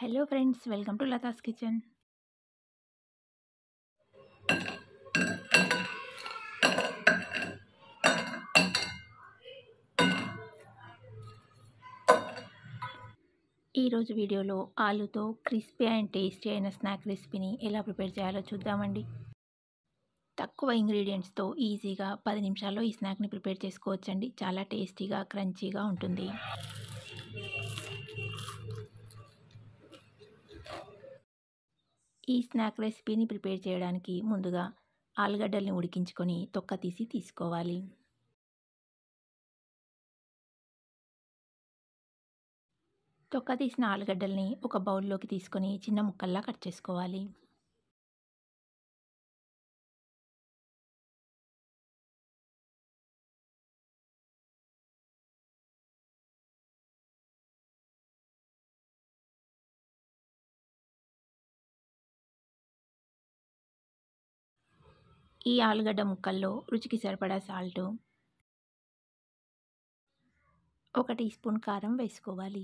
Hello friends, welcome to Latha's kitchen. ఈరోజు వీడియోలో ఆలూతో crispy and tasty అయిన స్నాక్ రెసిపీని ఎలా ప్రిపేర్ చేయాలో చూద్దామండి. తక్కువ ఇంగ్రీడియంట్స్తో ఈజీగా 10 నిమిషాల్లో ఈ స్నాక్ని ప్రిపేర్ చేసుకోవచ్చండి. చాలా టేస్టీగా క్రంచీగా ఉంటుంది. ఈ స్నాక్ రెసిపీని ప్రిపేర్ చేయడానికి ముందుగా ఆలుగడ్డల్ని ఉడికించుకొని తొక్క తీసుకోవాలి. తొక్క తీసిన ఆలుగడ్డల్ని ఒక బౌల్లోకి తీసుకొని చిన్న ముక్కల్లా కట్ చేసుకోవాలి. ఈ ఆలుగడ్డ ముక్కల్లో రుచికి సరిపడా సాల్టు, 1 టీ స్పూన్ కారం వేసుకోవాలి.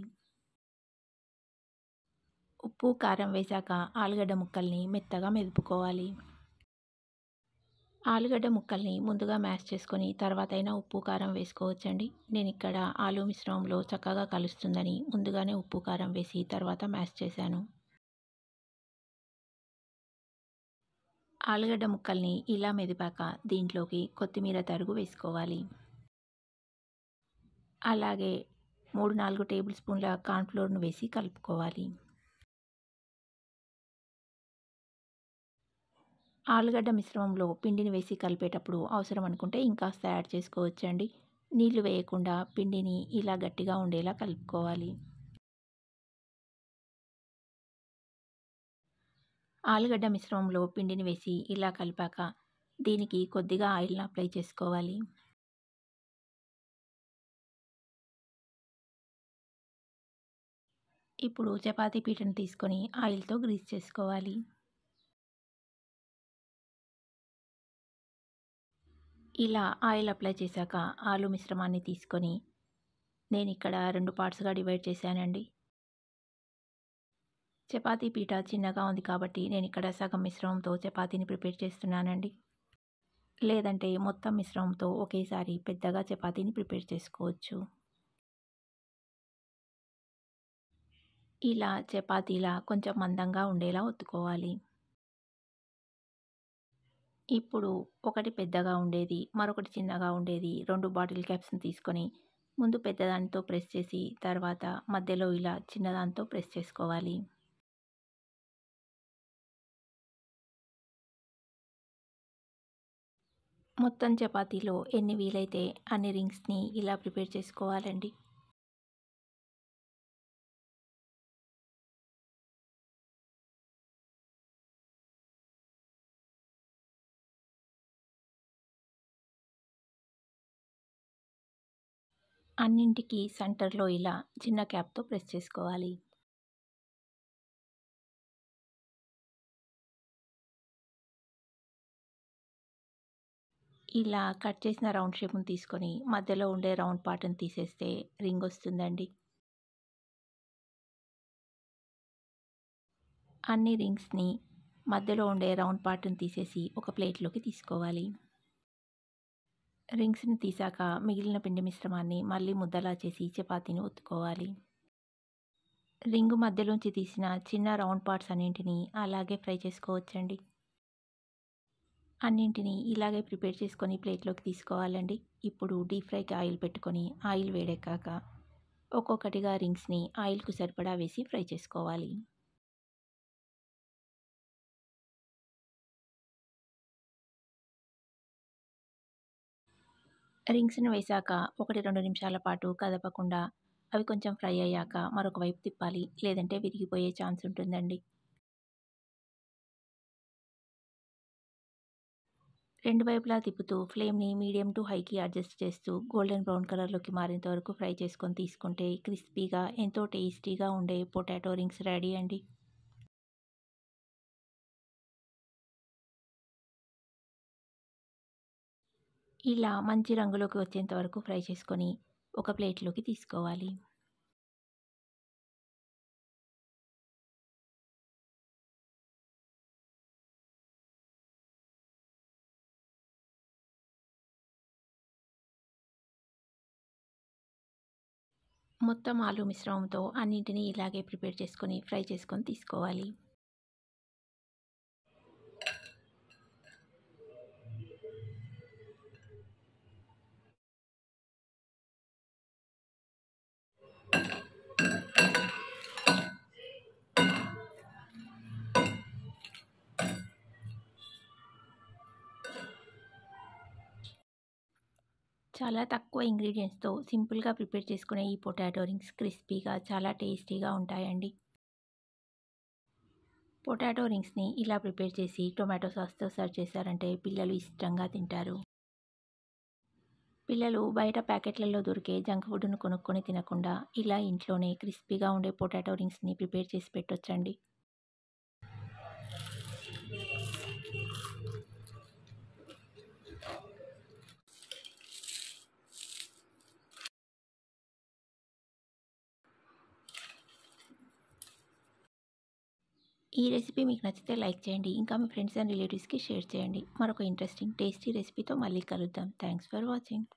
ఉప్పు, కారం వేశాక ఆలుగడ్డ ముక్కల్ని మెత్తగా మెదుపుకోవాలి. ఆలుగడ్డ ముక్కల్ని ముందుగా మ్యాష్ చేసుకొని తర్వాతైనా ఉప్పు, కారం వేసుకోవచ్చండి. నేను ఇక్కడ ఆలు మిశ్రమంలో చక్కగా కలుస్తుందని ముందుగానే ఉప్పు, కారం వేసి తర్వాత మ్యాష్ చేశాను. ఆలుగడ్డ ముక్కల్ని ఇలా మెదిపాక దీంట్లోకి కొత్తిమీర తరుగు వేసుకోవాలి. అలాగే 3-4 టేబుల్ స్పూన్ల కార్న్‌ఫ్లోర్‌ను వేసి కలుపుకోవాలి. ఆలుగడ్డ మిశ్రమంలో పిండిని వేసి కలిపేటప్పుడు అవసరం అనుకుంటే ఇంకాస్త యాడ్ చేసుకోవచ్చండి. నీళ్లు వేయకుండా పిండిని ఇలా గట్టిగా ఉండేలా కలుపుకోవాలి. ఆలుగడ్డ మిశ్రమంలో పిండిని వేసి ఇలా కలిపాక దీనికి కొద్దిగా ఆయిల్‌ని అప్లై చేసుకోవాలి. ఇప్పుడు చపాతీ పీటను తీసుకొని ఆయిల్‌తో గ్రీస్ చేసుకోవాలి. ఇలా ఆయిల్ అప్లై చేశాక ఆలు మిశ్రమాన్ని తీసుకొని నేను ఇక్కడ 2 పార్ట్స్‌గా డివైడ్ చేశానండి. చపాతీ పీట చిన్నగా ఉంది కాబట్టి నేను ఇక్కడ సగం మిశ్రమంతో చపాతీని ప్రిపేర్ చేస్తున్నానండి. లేదంటే మొత్తం మిశ్రమంతో ఒకేసారి పెద్దగా చపాతీని ప్రిపేర్ చేసుకోవచ్చు. ఇలా చపాతీలా కొంచెం మందంగా ఉండేలా ఒత్తుకోవాలి. ఇప్పుడు ఒకటి పెద్దగా ఉండేది, మరొకటి చిన్నగా ఉండేది 2 బాటిల్ క్యాప్స్‌ని తీసుకొని ముందు పెద్దదానితో ప్రెస్ చేసి తర్వాత మధ్యలో ఇలా చిన్నదాంతో ప్రెస్ చేసుకోవాలి. మొత్తం చపాతీలో ఎన్ని వీలైతే అన్ని రింగ్స్‌ని ఇలా ప్రిపేర్ చేసుకోవాలండి. అన్నింటికి సెంటర్‌లో ఇలా చిన్న క్యాప్‌తో ప్రెస్ చేసుకోవాలి. ఇలా కట్ చేసిన రౌండ్ షేప్‌ని తీసుకొని మధ్యలో ఉండే రౌండ్ పార్ట్‌ని తీసేస్తే రింగ్ వస్తుందండి. అన్ని రింగ్స్‌ని మధ్యలో ఉండే రౌండ్ పార్ట్‌ని తీసేసి ఒక ప్లేట్‌లోకి తీసుకోవాలి. రింగ్స్‌ని తీసాక మిగిలిన పిండి మిశ్రమాన్ని మళ్ళీ ముద్దలా చేసి చపాతీని ఒత్తుకోవాలి. రింగు మధ్యలోంచి తీసిన చిన్న రౌండ్ పార్ట్స్ అన్నింటినీ అలాగే ఫ్రై చేసుకోవచ్చండి. అన్నింటినీ ఇలాగే ప్రిపేర్ చేసుకొని ప్లేట్‌లోకి తీసుకోవాలండి. ఇప్పుడు డీప్ ఫ్రైకి ఆయిల్ పెట్టుకొని ఆయిల్ వేడెక్కాక ఒక్కొక్కటిగా రింగ్స్‌ని ఆయిల్‌కు సరిపడా వేసి ఫ్రై చేసుకోవాలి. రింగ్స్‌ని వేశాక 1-2 నిమిషాల పాటు కదపకుండా అవి కొంచెం ఫ్రై అయ్యాక మరొక వైపు తిప్పాలి. లేదంటే విరిగిపోయే ఛాన్స్ ఉంటుందండి. 2 వైపులా తిప్పుతూ ఫ్లేమ్‌ని మీడియం టు హైకి అడ్జస్ట్ చేస్తూ గోల్డెన్ బ్రౌన్ కలర్‌లోకి మారేంత వరకు ఫ్రై చేసుకొని తీసుకుంటే క్రిస్పీగా ఎంతో టేస్టీగా ఉండే పొటాటో రింగ్స్ రెడీ అండి. ఇలా మంచి రంగులోకి వచ్చేంత వరకు ఫ్రై చేసుకొని ఒక ప్లేట్‌లోకి తీసుకోవాలి. మొత్తం ఆలు మిశ్రమంతో అన్నింటినీ ఇలాగే ప్రిపేర్ చేసుకొని ఫ్రై చేసుకొని తీసుకోవాలి. చాలా తక్కువ ఇంగ్రీడియంట్స్‌తో సింపుల్‌గా ప్రిపేర్ చేసుకునే ఈ పొటాటో రింగ్స్ క్రిస్పీగా చాలా టేస్టీగా ఉంటాయండి. పొటాటో రింగ్స్‌ని ఇలా ప్రిపేర్ చేసి టొమాటో సాస్‌తో సర్వ్ చేశారంటే పిల్లలు ఇష్టంగా తింటారు. పిల్లలు బయట ప్యాకెట్లలో దొరికే జంక్ ఫుడ్‌ను కొనుక్కొని తినకుండా ఇలా ఇంట్లోనే క్రిస్పీగా ఉండే పొటాటో రింగ్స్‌ని ప్రిపేర్ చేసి పెట్టొచ్చండి. ఈ రెసిపీ మీకు నచ్చితే లైక్ చేయండి. ఇంకా మీ ఫ్రెండ్స్ అండ్ రిలేటివ్స్‌కి షేర్ చేయండి. మరొక ఇంట్రెస్టింగ్ టేస్టీ రెసిపీతో మళ్ళీ కలుద్దాం. Thanks for watching.